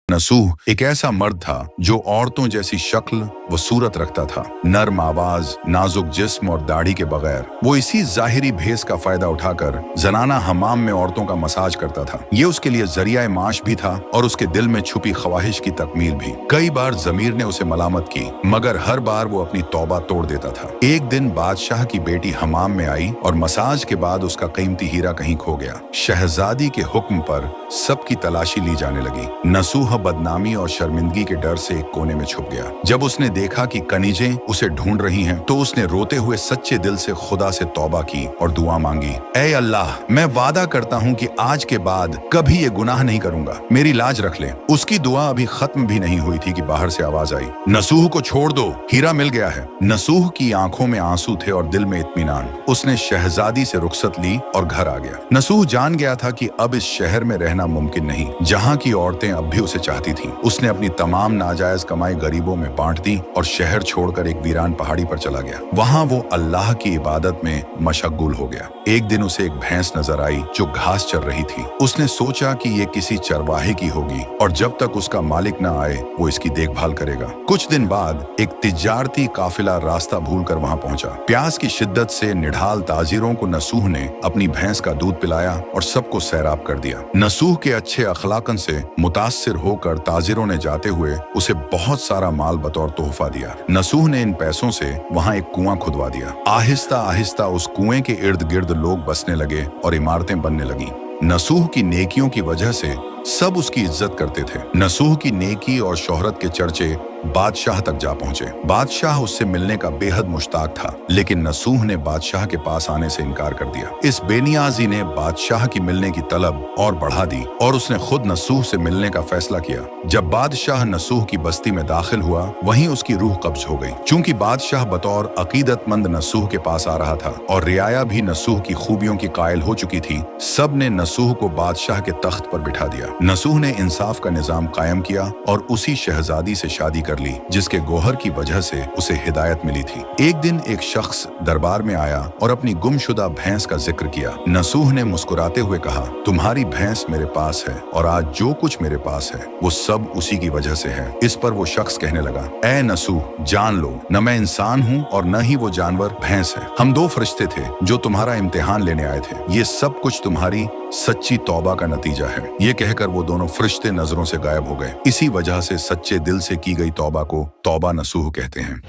नसूह एक ऐसा मर्द था जो औरतों जैसी शक्ल व सूरत रखता था। नर्म आवाज, नाजुक जिस्म और दाढ़ी के बगैर वो इसी जाहिरी भेस का फायदा उठाकर जनाना हमाम में औरतों का मसाज करता था। ये उसके लिए जरिया माश भी था और उसके दिल में छुपी ख्वाहिश की तकमील भी। कई बार जमीर ने उसे मलामत की, मगर हर बार वो अपनी तौबा तोड़ देता था। एक दिन बादशाह की बेटी हमाम में आई और मसाज के बाद उसका कीमती हीरा कहीं खो गया। शहजादी के हुक्म पर सबकी तलाशी ली जाने लगी। नसूह बदनामी और शर्मिंदगी के डर से एक कोने में छुप गया। जब उसने देखा कि कनीजें उसे ढूंढ रही हैं, तो उसने रोते हुए सच्चे दिल से खुदा से तौबा की और दुआ मांगी, ऐ अल्लाह, मैं वादा करता हूँ कि आज के बाद कभी ये गुनाह नहीं करूंगा, मेरी लाज रख ले। उसकी दुआ अभी खत्म भी नहीं हुई थी कि बाहर से आवाज आई, नसूह को छोड़ दो, हीरा मिल गया है। नसूह की आंखों में आंसू थे और दिल में इत्मीनान। उसने शहजादी से रुखसत ली और घर आ गया। नसूह जान गया था कि अब इस शहर में रहना मुमकिन नहीं, जहाँ की औरतें अब भी उसे चाहती थीं। उसने अपनी तमाम नाजायज कमाई गरीबों में बांट दी और शहर छोड़कर एक वीरान पहाड़ी पर चला गया। वहाँ वो अल्लाह की इबादत में मशगूल हो गया। एक दिन उसे एक भैंस नजर आई जो घास चर रही थी। उसने सोचा कि ये किसी चरवाहे की होगी और जब तक उसका मालिक न आए वो इसकी देखभाल करेगा। कुछ दिन बाद एक तिजारती काफिला रास्ता भूलकर वहाँ पहुंचा। प्यास की शिद्दत से निढाल ताजिरों को नसूह ने अपनी भैंस का दूध पिलाया और सबको सैराब कर दिया। नसूह के अच्छे अखलाकन से मुतासिर होकर ताजिरों ने जाते हुए उसे बहुत सारा माल बतौर तोहफा दिया। नसूह ने इन पैसों से वहाँ एक कुआं खुदवा दिया। आहिस्ता आहिस्ता उस कुएं के इर्द गिर्द लोग बसने लगे और इमारतें बनने लगीं। नसूह की नेकियों की वजह से सब उसकी इज्जत करते थे। नसूह की नेकी और शोहरत के चर्चे बादशाह तक जा पहुंचे। बादशाह उससे मिलने का बेहद मुश्ताक था, लेकिन नसूह ने बादशाह के पास आने से इनकार कर दिया। इस बेनियाजी ने बादशाह की मिलने की तलब और बढ़ा दी और उसने खुद नसूह से मिलने का फैसला किया। जब बादशाह नसूह की बस्ती में दाखिल हुआ, वहीं उसकी रूह कब्ज हो गई। चूंकि बादशाह बतौर अकीदतमंद नसूह के पास आ रहा था और रियाया भी नसूह की खूबियों की कायल हो चुकी थी, सब ने नसूह को बादशाह के तख्त पर बिठा दिया। नसूह ने इंसाफ का निजाम कायम किया और उसी शहजादी से शादी कर ली जिसके गोहर की वजह से उसे हिदायत मिली थी। एक दिन एक शख्स दरबार में आया और अपनी गुमशुदा भैंस का जिक्र किया। नसूह ने मुस्कुराते हुए कहा, तुम्हारी भैंस मेरे पास है और आज जो कुछ मेरे पास है वो सब उसी की वजह से है। इस पर वो शख्स कहने लगा, ऐ नसूह, जान लो, न मैं इंसान हूँ और न ही वो जानवर भैंस है। हम दो फरिश्ते थे जो तुम्हारा इम्तिहान लेने आए थे। ये सब कुछ तुम्हारी सच्ची तौबा का नतीजा है। ये कहकर वो दोनों फरिश्ते नजरों से गायब हो गए। इसी वजह से सच्चे दिल से की गई तौबा को तौबा नसूह कहते हैं।